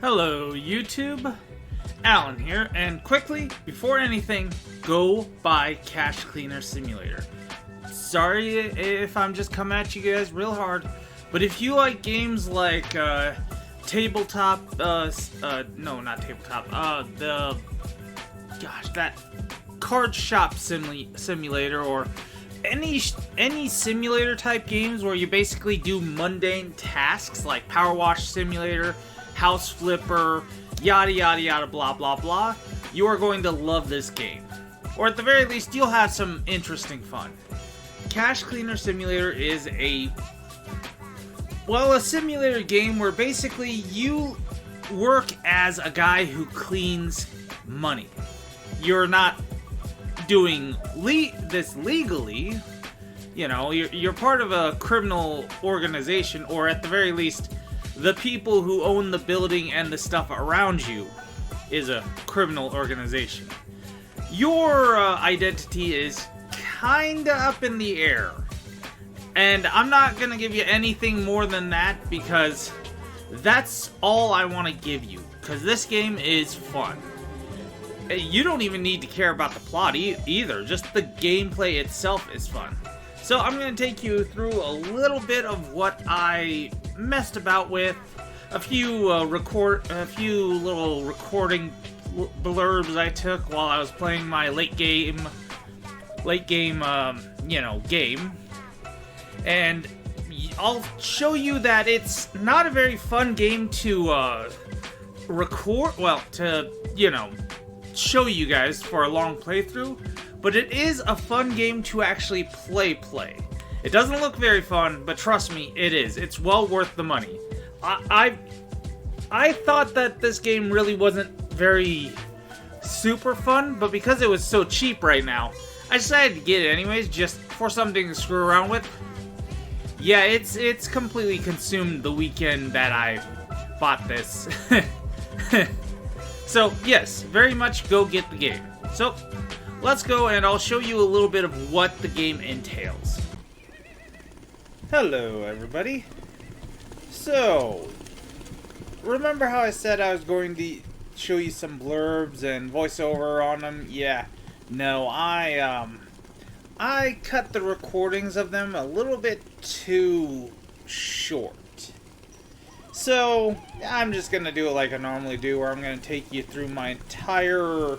Hello YouTube, Alan here, and quickly, before anything, go buy Cash Cleaner Simulator. Sorry if I'm just coming at you guys real hard, but if you like games like tabletop, no, not tabletop, that card shop simulator, or any simulator type games where you basically do mundane tasks like Power Wash Simulator, House Flipper, yada yada yada blah blah blah, you are going to love this game. Or at the very least, you'll have some interesting fun. Cash Cleaner Simulator is a simulator game where basically you work as a guy who cleans money. You're not doing this legally, you know, you're part of a criminal organization, or at the very least, the people who own the building and the stuff around you is a criminal organization. Your identity is kinda up in the air. And I'm not gonna give you anything more than that, because that's all I want to give you. Because this game is fun. You don't even need to care about the plot either. Just the gameplay itself is fun. So I'm going to take you through a little bit of what I messed about with, a few little recording blurbs I took while I was playing my late game, game, and I'll show you that it's not a very fun game to record, show you guys for a long playthrough, but it is a fun game to actually play. It doesn't look very fun, but trust me, it is. It's well worth the money. I thought that this game really wasn't very super fun, but because it was so cheap right now, I decided to get it anyways, just for something to screw around with. Yeah, it's completely consumed the weekend that I bought this. So, yes, very much go get the game. So, let's go and I'll show you a little bit of what the game entails. Hello, everybody. So, remember how I said I was going to show you some blurbs and voiceover on them? Yeah. No, I cut the recordings of them a little bit too short. So, I'm just going to do it like I normally do, where I'm going to take you through my entire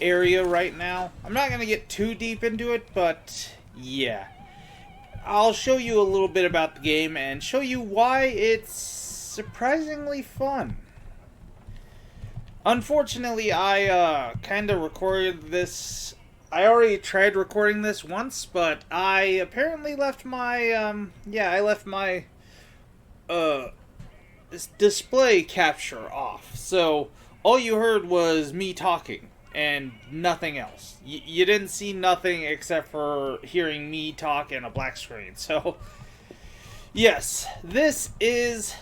area right now. I'm not going to get too deep into it, but yeah. I'll show you a little bit about the game and show you why it's surprisingly fun. Unfortunately, I kind of recorded this. I already tried recording this once, but I apparently left my, display capture off. So, all you heard was me talking and nothing else. You didn't see nothing except for hearing me talk and a black screen. So, yes, this is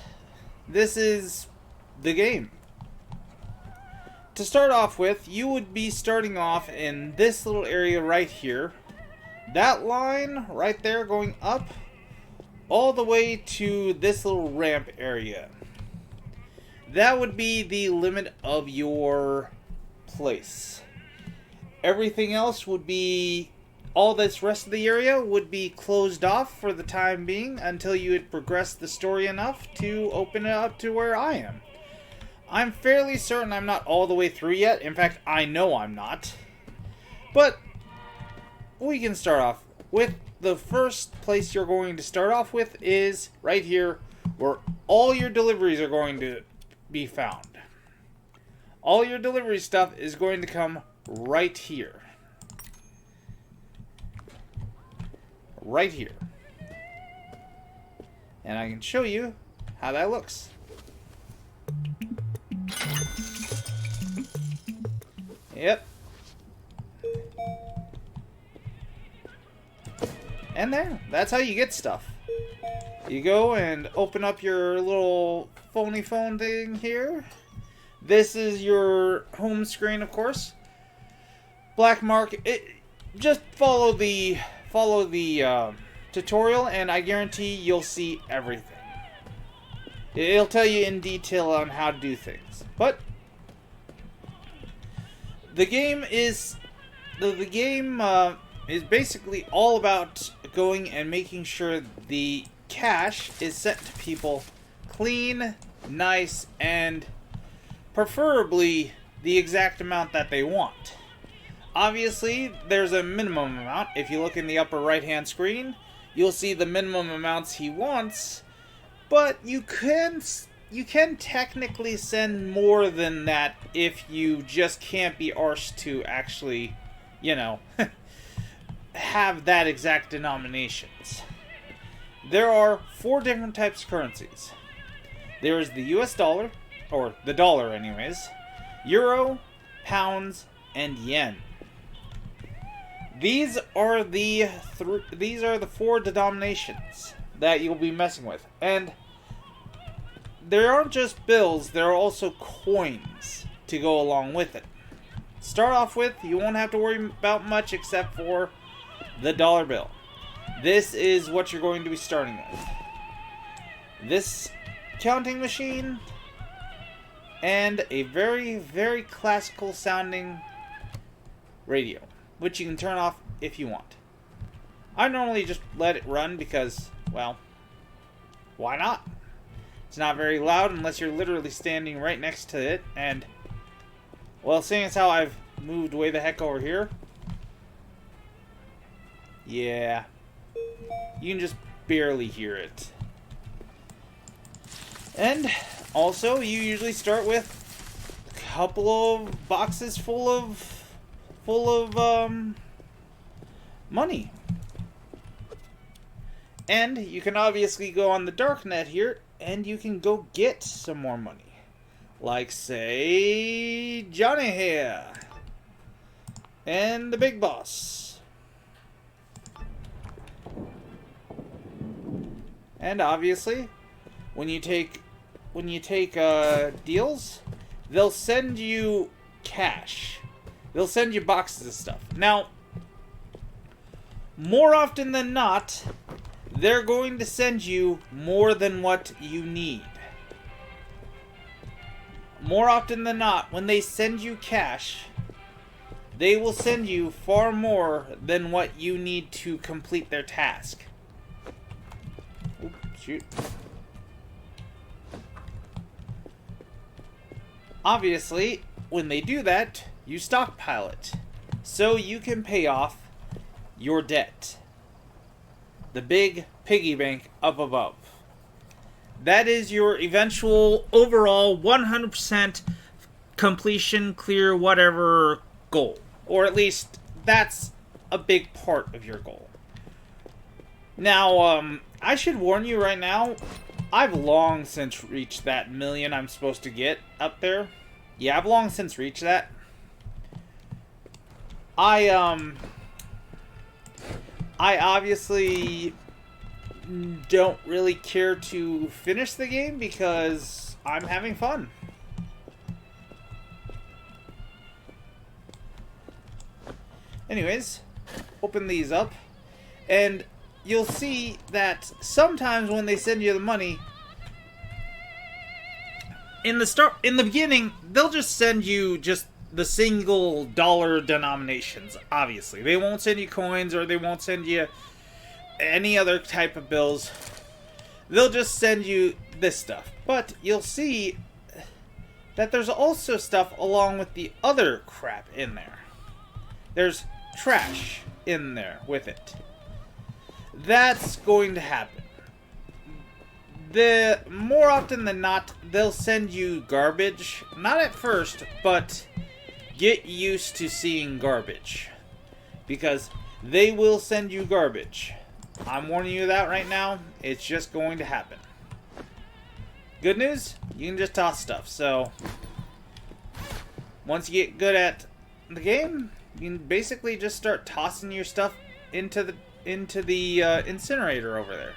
the game. To start off with, you would be starting off in this little area right here. That line right there going up all the way to this little ramp area. That would be the limit of your place. Everything else would be, all this rest of the area would be closed off for the time being until you had progressed the story enough to open it up to where I am. I'm fairly certain I'm not all the way through yet. In fact, I know I'm not. But we can start off with the first place you're going to start off with is right here, where all your deliveries are going to be found. All your delivery stuff is going to come right here. Right here. And I can show you how that looks. Yep. And there, that's how you get stuff. You go and open up your little phony phone thing here. This is your home screen, of course. Black mark. Just follow the tutorial, and I guarantee you'll see everything. It'll tell you in detail on how to do things. But the game is is basically all about going and making sure the cash is sent to people clean, nice, and preferably the exact amount that they want. Obviously, there's a minimum amount. If you look in the upper right-hand screen, you'll see the minimum amounts he wants, but you can technically send more than that if you just can't be arsed to actually, have that exact denominations. There are 4 different types of currencies. There is the US dollar, or the dollar anyways, euro, pounds, and yen. These are the 4 denominations that you'll be messing with. And there aren't just bills, there are also coins to go along with it. Start off with, you won't have to worry about much except for the dollar bill. This is what you're going to be starting with. This counting machine and a very, very classical sounding radio, which you can turn off if you want. I normally just let it run because, well, why not? It's not very loud unless you're literally standing right next to it, and, well, seeing as how I've moved way the heck over here, yeah, you can just barely hear it. And also, you usually start with a couple of boxes full of money. And you can obviously go on the darknet here and you can go get some more money. Like, say, Johnny here. And the big boss. And obviously, when you take deals, they'll send you cash. They'll send you boxes of stuff. Now, more often than not, they're going to send you more than what you need. More often than not, when they send you cash, they will send you far more than what you need to complete their task. Oops, shoot. Obviously, when they do that, you stockpile it, so you can pay off your debt. The big piggy bank up above. That is your eventual overall 100% completion, clear, whatever goal. Or at least, that's a big part of your goal. Now, I should warn you right now, I've long since reached that million I'm supposed to get up there. Yeah, I've long since reached that. I obviously don't really care to finish the game because I'm having fun. Anyways, open these up, and you'll see that sometimes when they send you the money, in the beginning, they'll just send you just the single dollar denominations, obviously. They won't send you coins, or they won't send you any other type of bills. They'll just send you this stuff. But you'll see that there's also stuff along with the other crap in there. There's trash in there with it. That's going to happen. More often than not, they'll send you garbage. Not at first, but get used to seeing garbage. Because they will send you garbage. I'm warning you that right now. It's just going to happen. Good news, you can just toss stuff. So, once you get good at the game, you can basically just start tossing your stuff into the incinerator over there.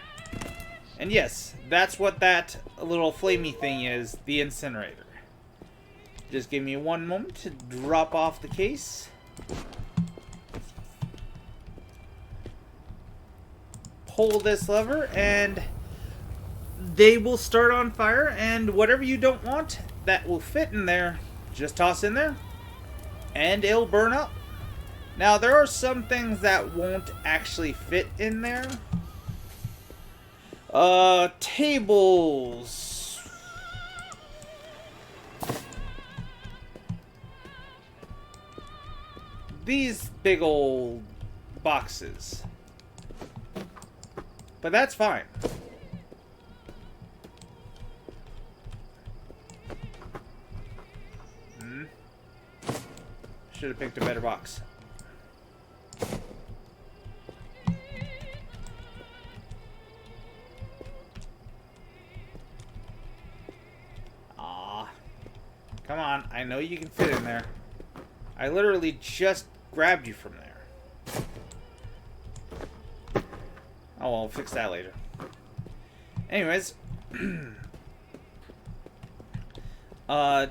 And yes, that's what that little flamey thing is, the incinerator. Just give me one moment to drop off the case. Pull this lever, and they will start on fire, and whatever you don't want that will fit in there, just toss in there, and it'll burn up. Now, there are some things that won't actually fit in there. Tables. These big old boxes. But that's fine. Should have picked a better box. Come on, I know you can fit in there. I literally just grabbed you from there. Oh, well, I'll fix that later. Anyways.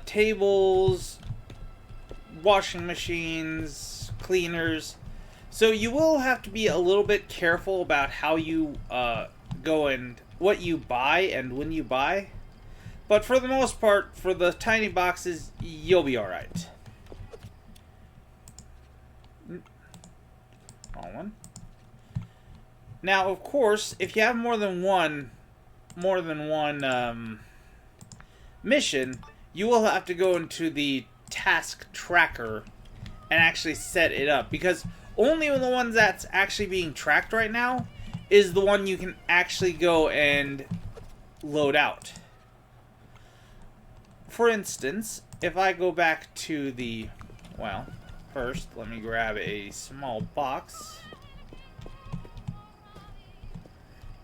Tables, washing machines, cleaners. So you will have to be a little bit careful about how you go and what you buy and when you buy. But for the most part, for the tiny boxes, you'll be alright. Wrong one. Now, of course, if you have more than one mission, you will have to go into the task tracker and actually set it up. Because only the one that's actually being tracked right now is the one you can actually go and load out. For instance, if I go back to the, well, first, let me grab a small box.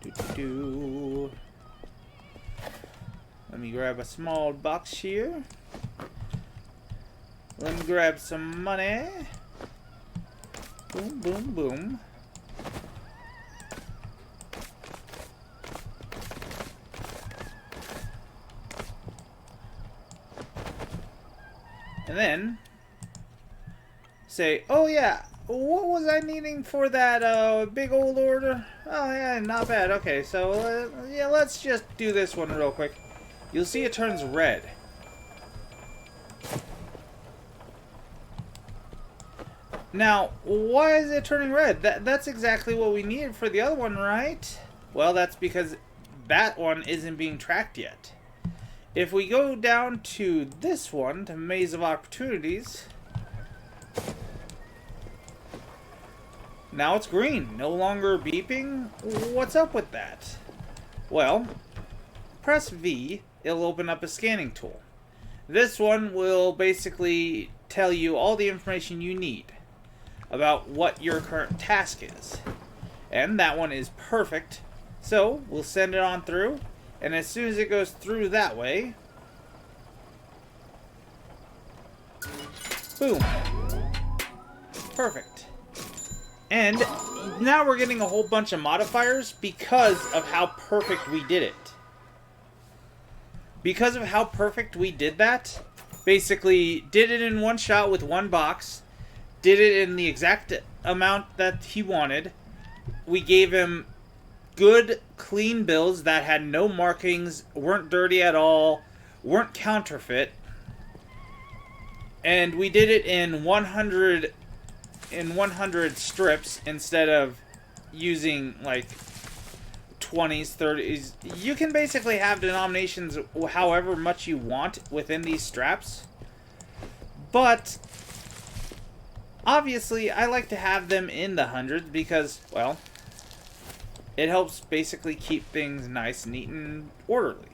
Let me grab a small box here. Let me grab some money. Boom, boom, boom. And then say, oh yeah, what was I needing for that big old order? Oh yeah, not bad. Okay, so yeah, let's just do this one real quick. You'll see it turns red. Now, why is it turning red? That's exactly what we needed for the other one, right? Well, that's because that one isn't being tracked yet. If we go down to this one, to Maze of Opportunities, now it's green, no longer beeping. What's up with that? Well, press V, it'll open up a scanning tool. This one will basically tell you all the information you need about what your current task is. And that one is perfect. So, we'll send it on through. And as soon as it goes through that way, boom. Perfect. And now we're getting a whole bunch of modifiers because of how perfect we did it. Because of how perfect we did that, basically did it in one shot with one box, did it in the exact amount that he wanted. We gave him good, clean bills that had no markings, weren't dirty at all, weren't counterfeit. And we did it in 100 strips instead of using like 20s, 30s. You can basically have denominations however much you want within these straps. But obviously, I like to have them in the hundreds because, well, it helps basically keep things nice, neat, and orderly.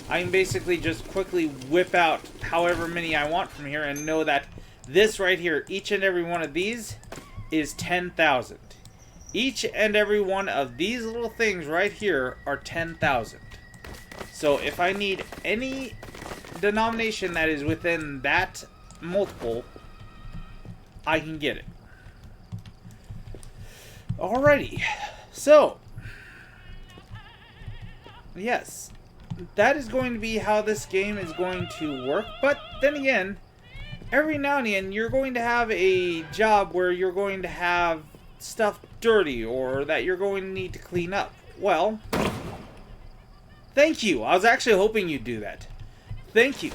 I can basically just quickly whip out however many I want from here and know that this right here, each and every one of these, is 10,000. Each and every one of these little things right here are 10,000. So if I need any denomination that is within that multiple, I can get it. Alrighty, so yes, that is going to be how this game is going to work. But then again, every now and then you're going to have a job where you're going to have stuff dirty or that you're going to need to clean up. Well, thank you. I was actually hoping you'd do that. Thank you.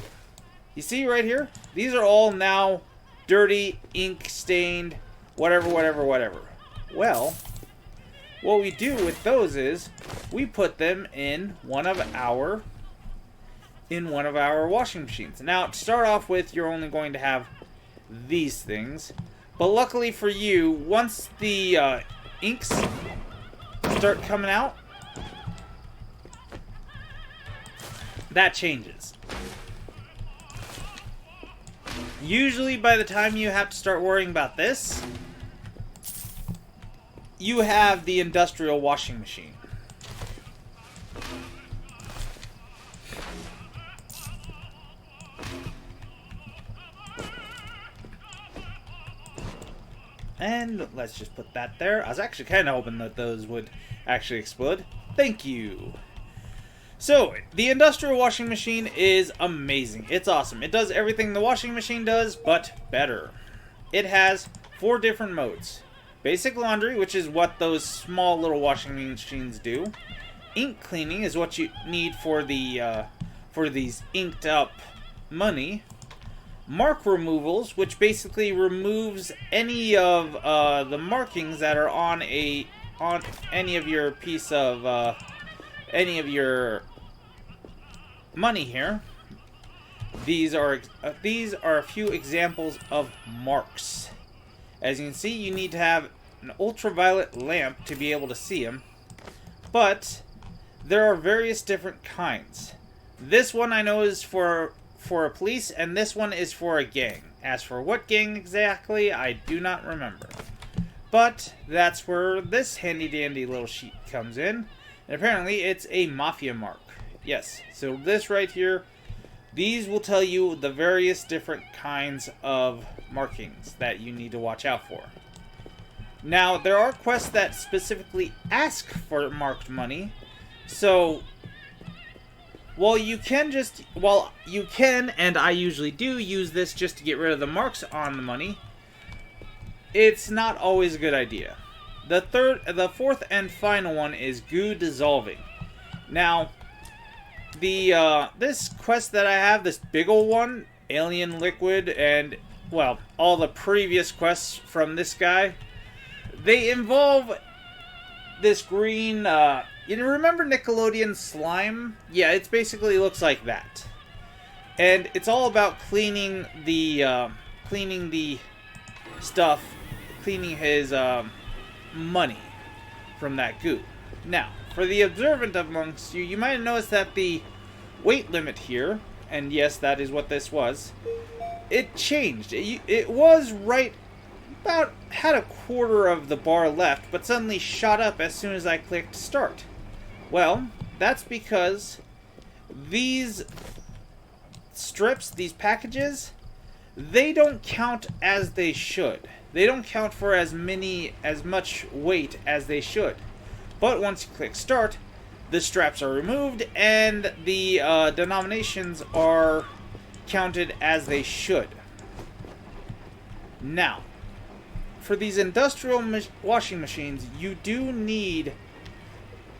You see right here? These are all now dirty, ink stained, whatever. Well, what we do with those is we put them in one of our washing machines. Now, to start off with, you're only going to have these things. But luckily for you, once the inks start coming out, that changes. Usually by the time you have to start worrying about this, you have the industrial washing machine. And let's just put that there. I was actually kind of hoping that those would actually explode. Thank you. So, the industrial washing machine is amazing. It's awesome. It does everything the washing machine does, but better. It has 4 different modes. Basic laundry, which is what those small little washing machines do. Ink cleaning is what you need for the for these inked up money. Mark removals, which basically removes any of the markings that are on any of your piece of any of your money here. These are a few examples of marks. As you can see, you need to have an ultraviolet lamp to be able to see them. But there are various different kinds. This one I know is for a police, and this one is for a gang. As for what gang exactly, I do not remember. But that's where this handy dandy little sheet comes in. And apparently it's a mafia mark. Yes, so this right here, these will tell you the various different kinds of markings that you need to watch out for. Now, there are quests that specifically ask for marked money, so while you can, and I usually do use this just to get rid of the marks on the money, it's not always a good idea. The fourth and final one is goo dissolving. Now, this quest that I have, this big ol' one, alien liquid, and, well, all the previous quests from this guy, they involve this green, you remember Nickelodeon slime? Yeah, it basically looks like that. And it's all about cleaning the stuff, cleaning his, money from that goo. Now, for the observant amongst you, you might have noticed that the weight limit here, and yes, that is what this was, it changed. It was right about, had a quarter of the bar left, but suddenly shot up as soon as I clicked start. Well, that's because these strips, these packages, they don't count as they should. They don't count for as much weight as they should. But once you click start, the straps are removed and the denominations are counted as they should. Now, for these industrial washing machines, you do need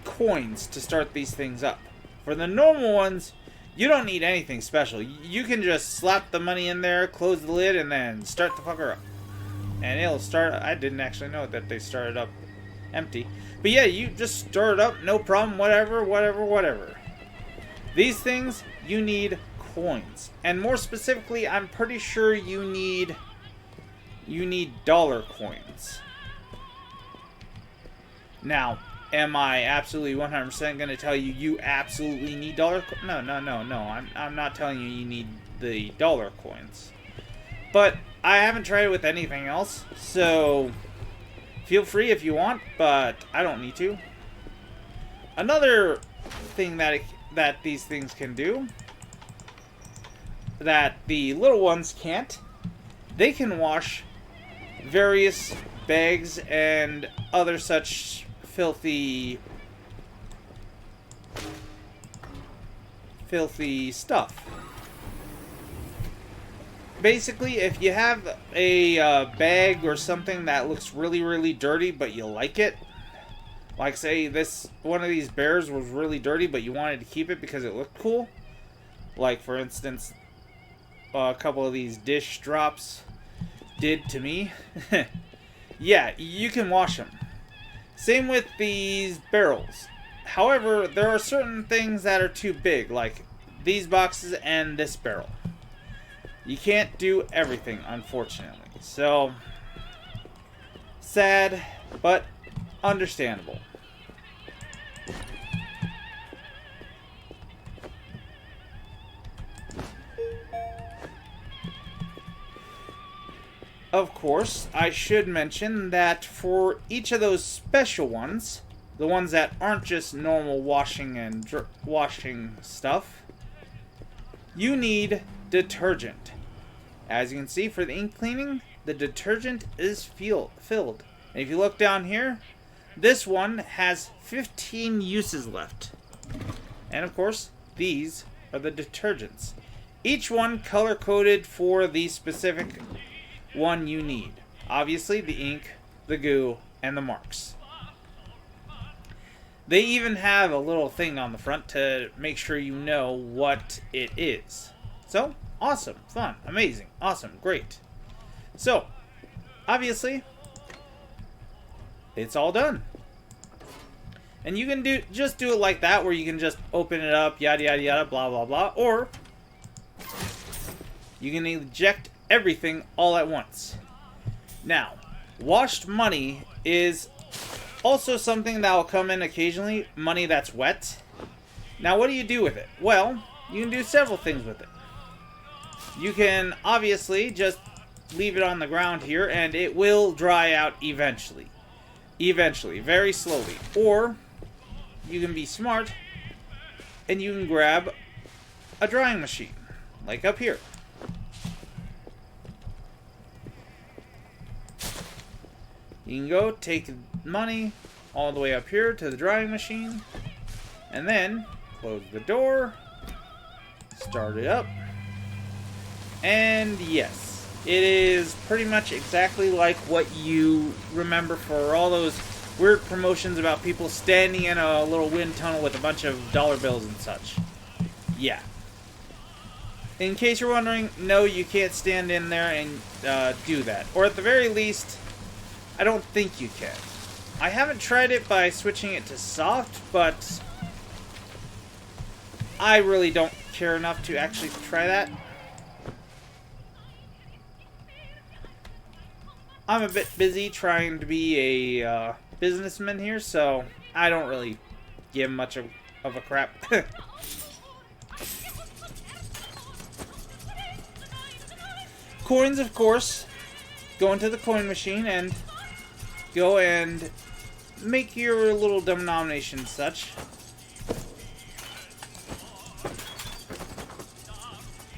coins to start these things up. For the normal ones, you don't need anything special. You can just slap the money in there, close the lid, and then start the fucker up. And it'll start. I didn't actually know that they started up empty. But yeah, you just start it up, no problem, whatever. These things, you need coins. And more specifically, I'm pretty sure you need dollar coins. Now, am I absolutely 100% going to tell you you absolutely need dollar coins? No. I'm not telling you need the dollar coins. But I haven't tried it with anything else, so feel free if you want, but I don't need to. Another thing that these things can do, that the little ones can't, they can wash various bags and other such filthy stuff. basically, if you have a bag or something that looks really, really dirty, but you like it, like say this one of these bears was really dirty, but you wanted to keep it because it looked cool. Like for instance, a couple of these dish drops did to me. Yeah, you can wash them. Same with these barrels. However, there are certain things that are too big, like these boxes and this barrel. You can't do everything, unfortunately. So, sad, but understandable. Of course, I should mention that for each of those special ones, the ones that aren't just normal washing and washing stuff, you need detergent. As you can see, for the ink cleaning, the detergent is filled. And if you look down here, this one has 15 uses left. And of course, these are the detergents. Each one color-coded for the specific one you need. Obviously, the ink, the goo, and the marks. They even have a little thing on the front to make sure you know what it is. So, awesome, fun, amazing, awesome, great. So, obviously, it's all done. And you can just do it like that, where you can just open it up, yada yada yada, blah blah blah, or you can eject everything all at once. Now, washed money is also something that will come in occasionally, money that's wet. Now, what do you do with it? Well, you can do several things with it. You can obviously just leave it on the ground here and it will dry out eventually. Eventually, very slowly. Or you can be smart and you can grab a drying machine, like up here. You can go take money all the way up here to the drying machine, and then close the door, start it up, and yes, it is pretty much exactly like what you remember for all those weird promotions about people standing in a little wind tunnel with a bunch of dollar bills and such. Yeah. In case you're wondering, no, you can't stand in there and do that. Or at the very least, I don't think you can. I haven't tried it by switching it to soft, but I really don't care enough to actually try that. I'm a bit busy trying to be a businessman here, so I don't really give much of a crap. Coins, of course, go into the coin machine and go and make your little denomination and such.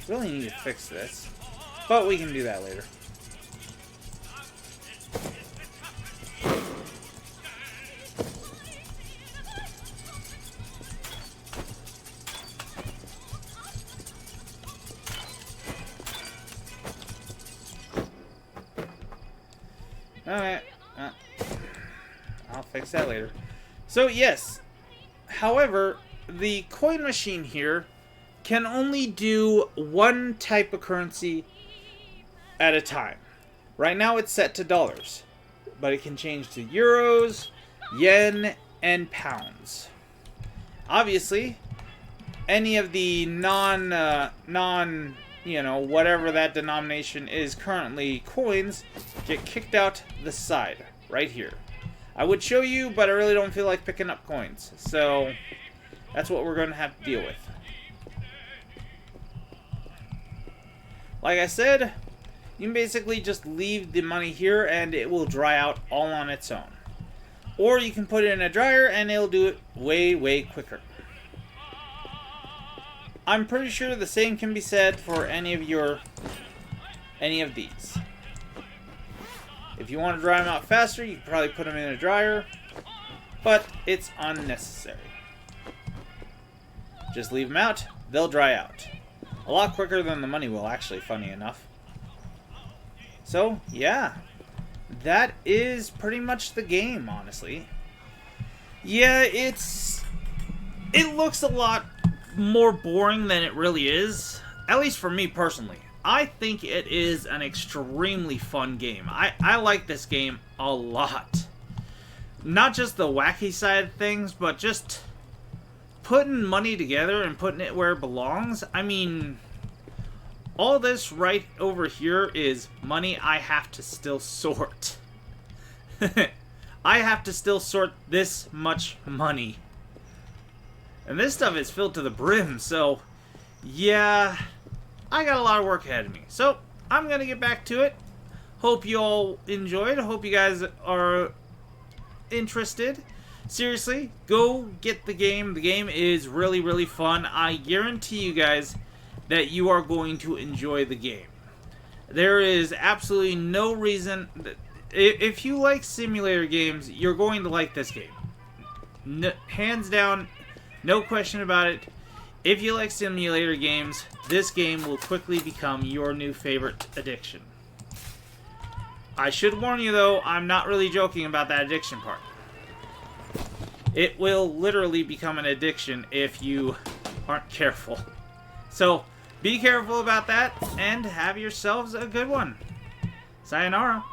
Really need to fix this, but we can do that later. Alright, I'll fix that later. So yes, however, the coin machine here can only do one type of currency at a time. Right now it's set to dollars, but it can change to euros, yen, and pounds. Obviously, any of the whatever that denomination is currently coins get kicked out the side right here. I would show you, but I really don't feel like picking up coins, so that's what we're going to have to deal with. Like I said, you can basically just leave the money here and it will dry out all on its own. Or you can put it in a dryer and it'll do it way, way quicker. I'm pretty sure the same can be said for any of these. If you want to dry them out faster, you can probably put them in a dryer, but it's unnecessary. Just leave them out, they'll dry out. A lot quicker than the money will, actually, funny enough. So, yeah. That is pretty much the game, honestly. Yeah, it looks a lot more boring than it really is. At least for me personally. I think it is an extremely fun game. I like this game a lot. Not just the wacky side of things, but just putting money together and putting it where it belongs. I mean, all this right over here is money I have to still sort. I have to still sort this much money. And this stuff is filled to the brim, so yeah, I got a lot of work ahead of me. So, I'm going to get back to it. Hope you all enjoyed. Hope you guys are interested. Seriously, go get the game. The game is really, really fun. I guarantee you guys that you are going to enjoy the game. There is absolutely no reason that if you like simulator games, you're going to like this game. No, hands down, no question about it. If you like simulator games, this game will quickly become your new favorite addiction. I should warn you though, I'm not really joking about that addiction part. It will literally become an addiction if you aren't careful. So, be careful about that, and have yourselves a good one. Sayonara.